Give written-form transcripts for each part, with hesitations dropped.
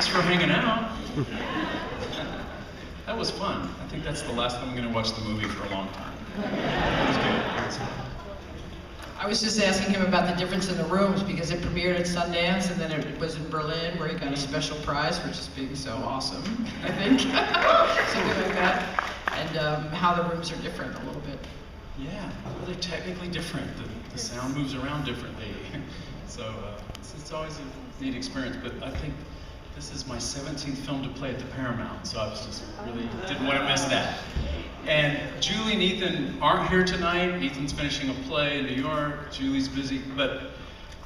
for hanging out. That was fun. I think that's the last time I'm going to watch the movie for a long time. It was good. It was fun. I was just asking him about the difference in the rooms because it premiered at Sundance and then it was in Berlin where he got a special prize for just being so awesome, I think. Something like that. And how the rooms are different a little bit. Yeah, well, they're technically different. The sound moves around differently. So it's always a neat experience, but I think this is my 17th film to play at the Paramount, so I was just really didn't want to miss that. And Julie and Ethan aren't here tonight. Ethan's finishing a play in New York. Julie's busy, but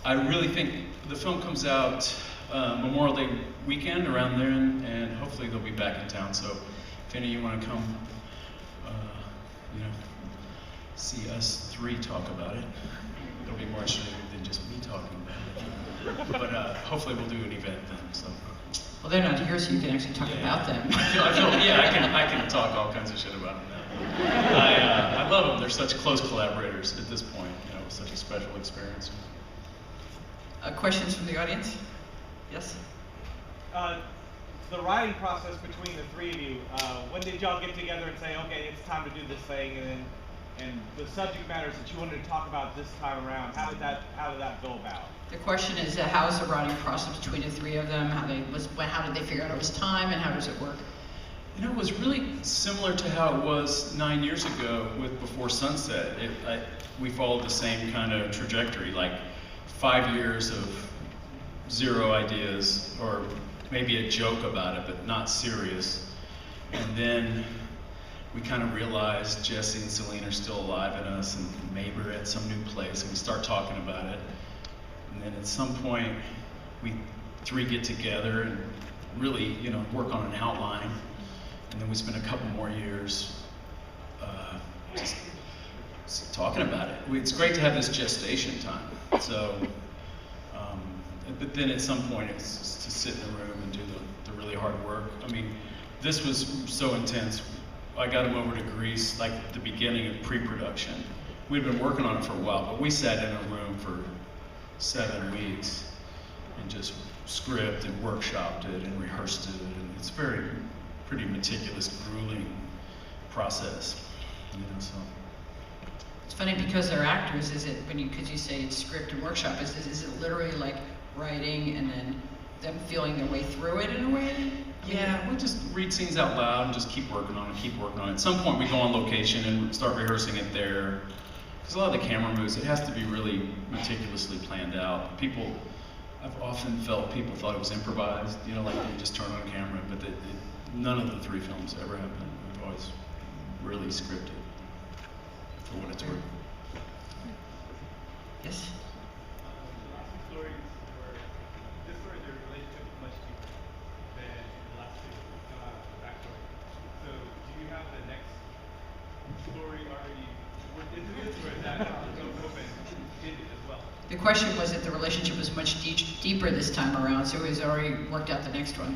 I really think the film comes out Memorial Day weekend around there, and hopefully they'll be back in town. So if any of you want to come, see us three talk about it, it'll be more interesting than just me talking about it. But hopefully we'll do an event then. So. Well, they're not here, so you can actually talk about them. I can talk all kinds of shit about them now. I love them. They're such close collaborators at this point. You know, it was such a special experience. Questions from the audience? Yes? The writing process between the three of you, when did y'all get together and say, okay, it's time to do this thing, and the subject matters that you wanted to talk about this time around, how did that go about? The question is, how is the writing process between the three of them? How did they figure out it was time, and how does it work? You know, it was really similar to how it was 9 years ago with Before Sunset. We followed the same kind of trajectory, like 5 years of zero ideas, or maybe a joke about it, but not serious. And then we kind of realized Jesse and Celine are still alive in us, and maybe we're at some new place, and we start talking about it. And then at some point, we three get together and really, work on an outline. And then we spend a couple more years just talking about it. It's great to have this gestation time. So, but then at some point, it's just to sit in the room and do the really hard work. I mean, this was so intense. I got him over to Greece, like at the beginning of pre-production. We'd been working on it for a while, but we sat in a room for 7 weeks and just script and workshopped it and rehearsed it, and it's pretty meticulous, grueling process, so. It's funny because they're actors. Is it because you say it's script and workshop? Is it literally like writing and then them feeling their way through it in a way? Yeah, we just read scenes out loud and just keep working on it. At some point we go on location and start rehearsing it there. Because a lot of the camera moves, it has to be really meticulously planned out. I've often felt people thought it was improvised, like they just turn on camera, but none of the three films ever have been. We've always really scripted, for what it's worth. Yes? The question was if the relationship was much deeper this time around, so he's already worked out the next one.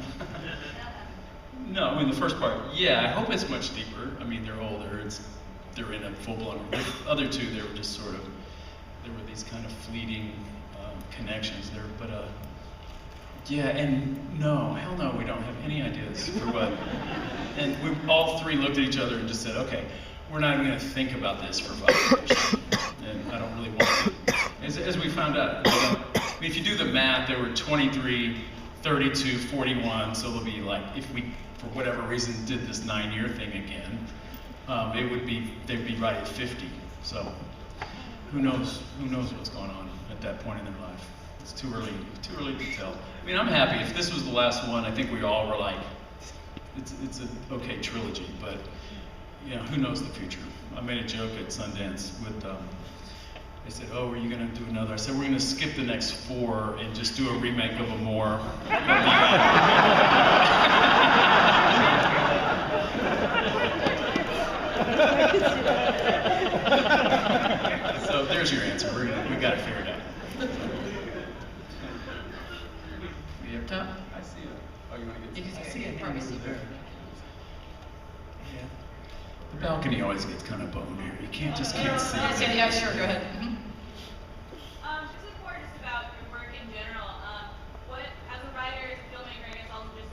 No, I mean the first part, yeah, I hope it's much deeper. I mean, they're older, they're in a full-blown, the other two, they were just sort of, there were these kind of fleeting connections there, but yeah, and no, hell no, we don't have any ideas for what. And we all three looked at each other and just said, okay, we're not even gonna think about this for 5 years. And I don't really want to. As we found out, I mean, if you do the math, there were 23, 32, 41, so it'll be like, if we, for whatever reason, did this 9-year thing again, they'd be right at 50. So who knows what's going on at that point in their life. It's too early to tell. I mean, I'm happy. If this was the last one, I think we all were like, it's an okay trilogy, but who knows the future. I made a joke at Sundance with, they said, oh, are you gonna do another? I said, we're gonna skip the next 4 and just do a remake of Amore. So there's your answer. We got it figured out. You up top? I see it. Oh, you want to get? You can see it. Probably see it. Yeah. The balcony always gets kind of boned here. You can't see it. Yeah, sure. Go ahead. Just about your work in general. What, as a writer, as a filmmaker, I guess also just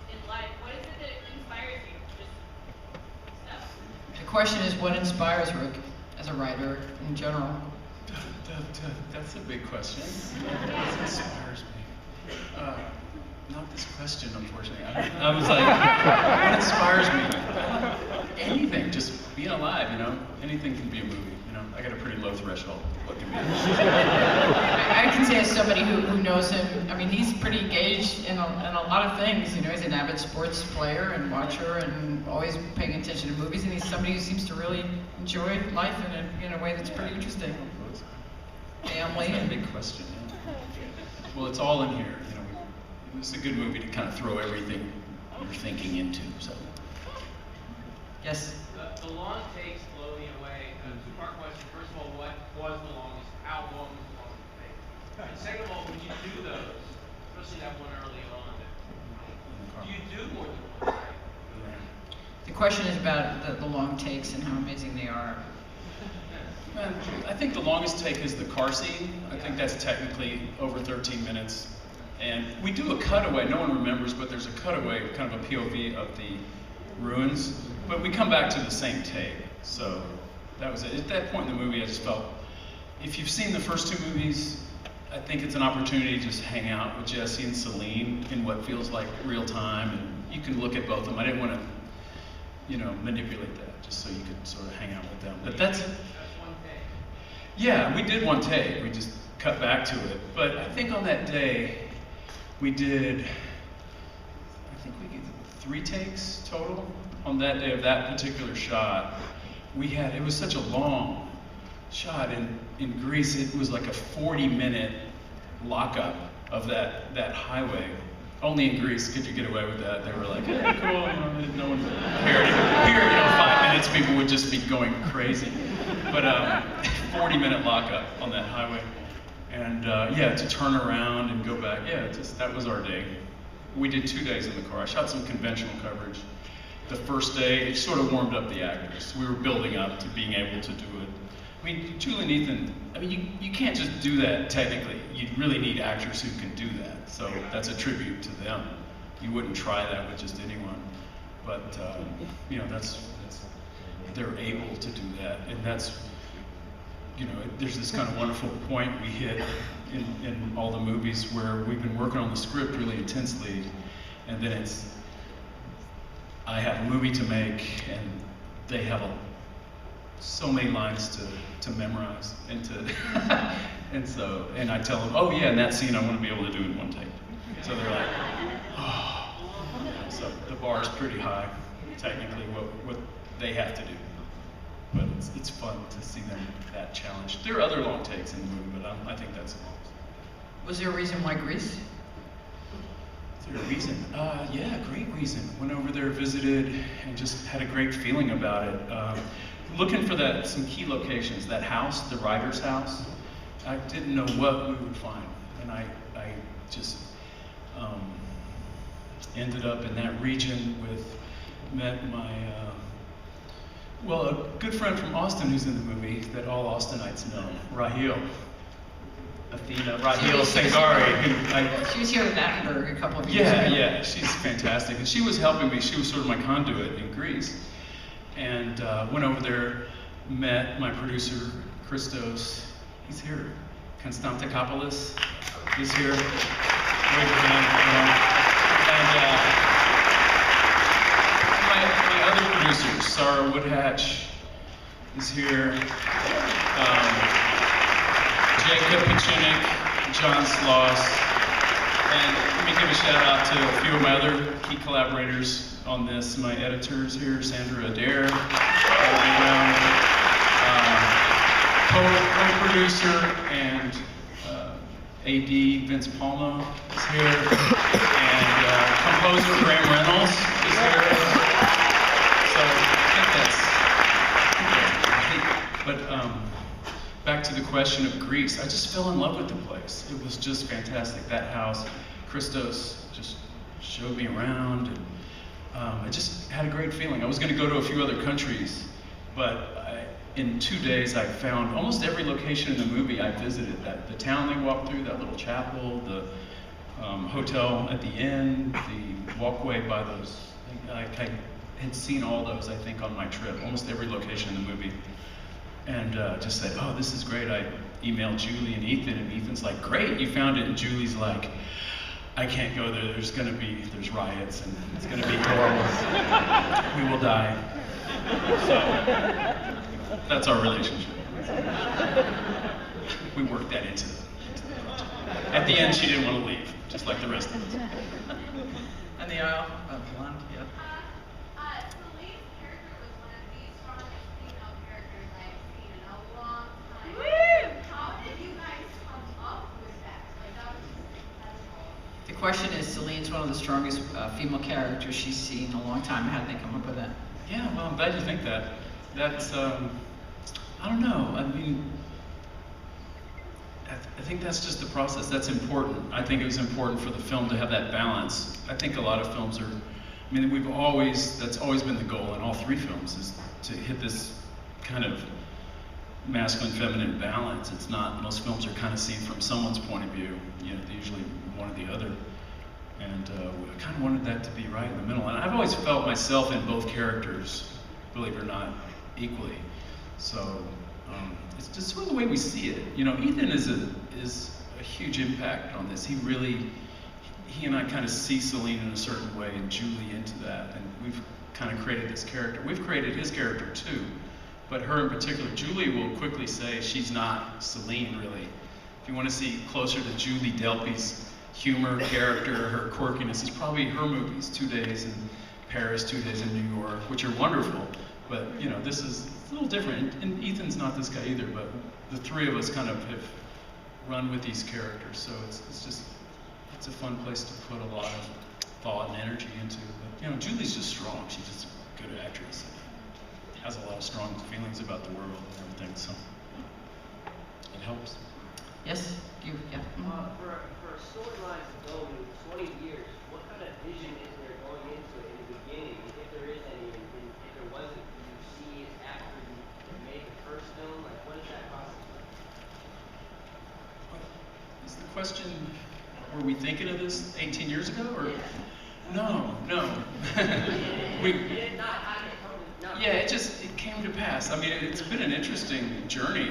question is, what inspires Rick as a writer in general? That's a big question. What inspires me? Not this question, unfortunately. I was like, what inspires me? Anything, just being alive, you know? Anything can be a movie, you know? I got a pretty low threshold. What can be? I can say as somebody who knows him, I mean, he's pretty engaged in a lot of things. You know, he's an avid sports player and watcher and always paying attention to movies, and he's somebody who seems to really enjoy life in a way that's pretty interesting. Family. That's a big question, yeah. Well, it's all in here, you know. It's a good movie to kind of throw everything you're thinking into, so. Yes? The long takes blow me away. Two-part question. First of all, what was the longest? How long was the longest take? And second of all, when you do those, especially that one early on, do you do more than one take? The question is about the long takes and how amazing they are. I think the longest take is the car scene. I think that's technically over 13 minutes. And we do a cutaway, no one remembers, but there's a cutaway, kind of a POV of the ruins. But we come back to the same take. So that was it. At that point in the movie, I just felt, if you've seen the first two movies, I think it's an opportunity to just hang out with Jesse and Celine in what feels like real time. And you can look at both of them. I didn't want to, you know, manipulate that, just so you could sort of hang out with them. But that's one take. Yeah, we did one take. We just cut back to it. But I think on that day, we did, I think we did 3 takes total on that day of that particular shot. It was such a long shot in Greece. It was like a 40-minute lockup of that highway. Only in Greece could you get away with that. They were like, hey, cool, you know, no one cared. Here, you know, 5 minutes, people would just be going crazy. But 40-minute lockup on that highway. And yeah, to turn around and go back, yeah, that was our day. We did 2 days in the car. I shot some conventional coverage. The first day, it sort of warmed up the actors. We were building up to being able to do it. I mean, Julie and Ethan, I mean, you can't just do that technically. You really need actors who can do that. So that's a tribute to them. You wouldn't try that with just anyone. But, you know, they're able to do that. And that's, you know, there's this kind of wonderful point we hit in all the movies where we've been working on the script really intensely, and then I have a movie to make, and they have so many lines to memorize and and I tell them, oh yeah, in that scene I want to be able to do it in one take. So they're like, oh. So the bar is pretty high, technically, what they have to do. But it's fun to see them that challenged. There are other long takes in the movie, but I think that's the longest. Was there a reason why Greece? Is there a reason? Yeah, great reason. Went over there, visited, and just had a great feeling about it. Looking for some key locations. That house, the writer's house, I didn't know what we would find. And I just ended up in that region met my, well, a good friend from Austin who's in the movie that all Austinites know, Raheel. Raheel Sangari. She was here in Attenborough a couple of years ago. Yeah, she's fantastic. And she was helping me. She was sort of my conduit in Greece. And went over there, met my producer, Christos. He's here. Konstantakopoulos is here. Wave for him. And my other producers, Sarah Woodhatch is here. Jacob Pachunik, John Sloss, and let me give a shout out to a few of my other key collaborators on this. My editors here, Sandra Adair, co-producer and AD Vince Palma is here, and composer Graham Reynolds is here. So I think but back to the question of Greece, I just fell in love with the place. It was just fantastic. That house, Christos just showed me around, and I just had a great feeling. I was going to go to a few other countries, but in 2 days I found almost every location in the movie I visited. The town they walked through, that little chapel, the hotel at the end, the walkway by those. I had seen all those, I think, on my trip, almost every location in the movie. And just said, oh, this is great. I emailed Julie and Ethan, and Ethan's like, great, you found it. And Julie's like, I can't go there. There's riots, and it's gonna be horrible. We will die. So that's our relationship. We worked that into the project. At the end, she didn't want to leave, just like the rest of us. And the aisle, blonde, yeah. Celine's character was one of the strongest female characters I have seen in a long time. Woo! How did you guys come up with that? Like, that was just incredible. The question is, Celine's one of the strongest female characters she's seen in a long time. How did they come up with that? Yeah, well, I'm glad you think that. That's, I don't know. I mean, I think that's just the process. That's important. I think it was important for the film to have that balance. I think a lot of films are, I mean, that's always been the goal in all three films, is to hit this kind of masculine, feminine balance. It's not, most films are kind of seen from someone's point of view, you know, usually one or the other. And I kind of wanted that to be right in the middle. And I've always felt myself in both characters, believe it or not, equally. So it's just sort of the way we see it. You know, Ethan is a huge impact on this. He and I kind of see Celine in a certain way, and Julie into that. And we've kind of created this character. We've created his character too, but her in particular. Julie will quickly say she's not Celine, really. If you want to see closer to Julie Delpy's humor, character, her quirkiness, is probably her movies, 2 Days in Paris, 2 Days in New York, which are wonderful. But you know, this is a little different. And Ethan's not this guy either, but the three of us kind of have run with these characters. So it's a fun place to put a lot of thought and energy into. But you know, Julie's just strong. She's just a good actress. And has a lot of strong feelings about the world and everything. So it helps. Yes, you, yeah. For a storyline to go in 20 years, what kind of vision is there going into it in the beginning, if there is any, and if there wasn't, do you see it after you made the first film? Like, what is that process like? Is the question, were we thinking of this 18 years ago, or? Yeah. No. Did not have it come to nothing. Yeah, it came to pass. I mean, it's been an interesting journey,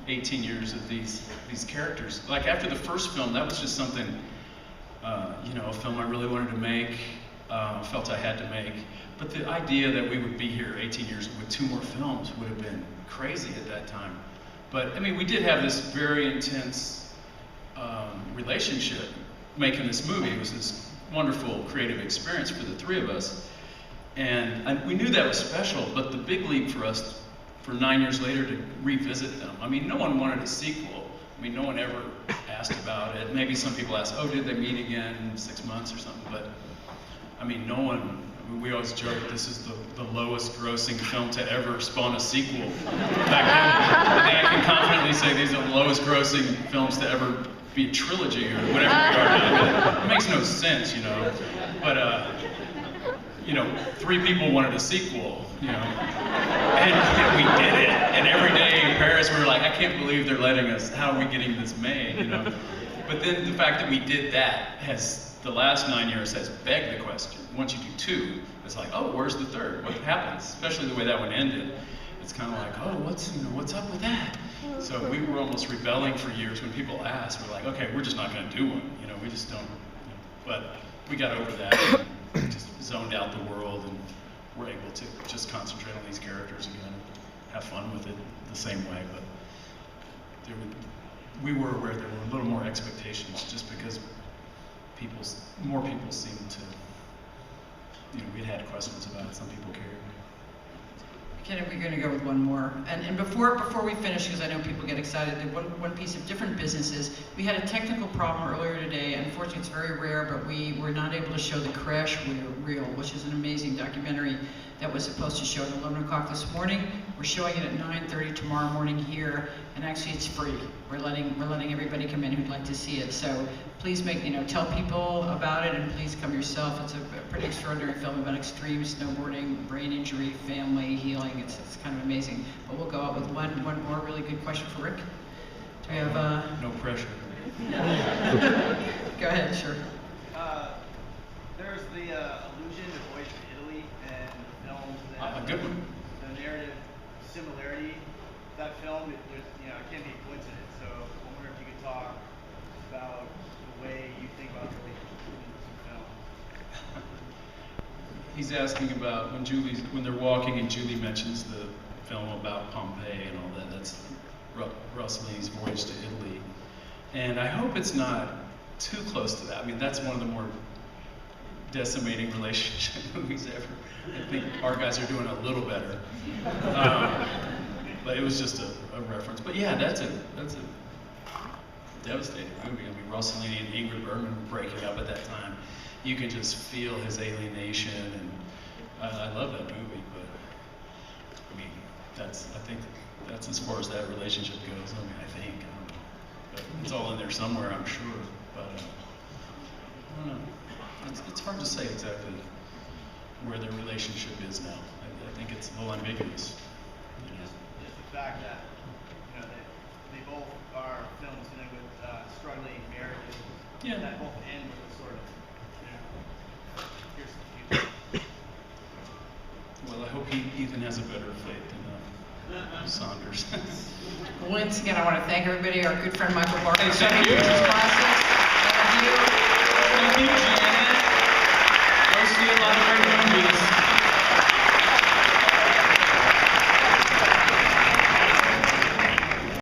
18 years of these characters. Like after the first film, that was just something, you know, a film I really wanted to make, felt I had to make. But the idea that we would be here 18 years with 2 more films would have been crazy at that time. But I mean, we did have this very intense relationship making this movie. It was this wonderful creative experience for the 3 of us. And we knew that was special, but the big leap for us for 9 years later to revisit them. I mean, no one wanted a sequel. I mean, no one ever asked about it. Maybe some people asked, oh, did they meet again in 6 months or something? But I mean, no one, I mean, we always joke this is the lowest grossing film to ever spawn a sequel. Back then, I can confidently say these are the lowest grossing films to ever be a trilogy or whatever we are now. It makes no sense, you know. But, you know, 3 people wanted a sequel, you know, and we did it. And every day in Paris, we were like, I can't believe they're letting us, how are we getting this made, you know? But then the fact that we did that has, the last 9 years has begged the question. Once you do 2, it's like, oh, where's the 3rd? What happens? Especially the way that one ended. It's kind of like, oh, what's up with that? So we were almost rebelling for years when people asked. We're like, okay, we're just not going to do one. You know, we just don't. You know, but we got over that. And just zoned out the world, and we're able to just concentrate on these characters again and have fun with it the same way. But we were aware there were a little more expectations, just because more people seemed to, you know, we'd had questions about it. Some people cared. Ken, we're going to go with one more. And before we finish, because I know people get excited, one piece of different businesses. We had a technical problem earlier today. Unfortunately, it's very rare, but we were not able to show the crash reel, which is an amazing documentary that was supposed to show at 11 o'clock this morning. We're showing it at 9:30 tomorrow morning here, and actually it's free. We're letting everybody come in who'd like to see it. So please tell people about it, and please come yourself. It's a pretty extraordinary film about extreme snowboarding, brain injury, family healing. It's kind of amazing. But we'll go out with one more really good question for Rick. Do we have No pressure. Go ahead, sure. There's the allusion to Voyage to Italy, and good one. The narrative similarity of that film, it can be a coincidence. So I wonder if you could talk about the way you think about the relationship between those two films. He's asking about when they're walking and Julie mentions the film about Pompeii and all that. That's Rossellini's Voyage to Italy. And I hope it's not too close to that. I mean, that's one of the more decimating relationship movies ever. I think our guys are doing a little better. But it was just a reference. But yeah, that's a devastating movie. I mean, Rossellini and Ingrid Bergman were breaking up at that time. You can just feel his alienation, and I love that movie. But I mean, I think that's as far as that relationship goes. I mean, I don't know. But it's all in there somewhere, I'm sure. But I don't know. It's hard to say exactly where their relationship is now. I think it's a little ambiguous. You know? Just the fact that they both are films dealing with struggling marriages that both end with a sort of here's the future. Well, I hope Ethan has a better fate than Saunders. Once again, I want to thank everybody, our good friend Michael Barker. Thank you. Classics. Thank you. Thank you, Janet. Go see a lot of our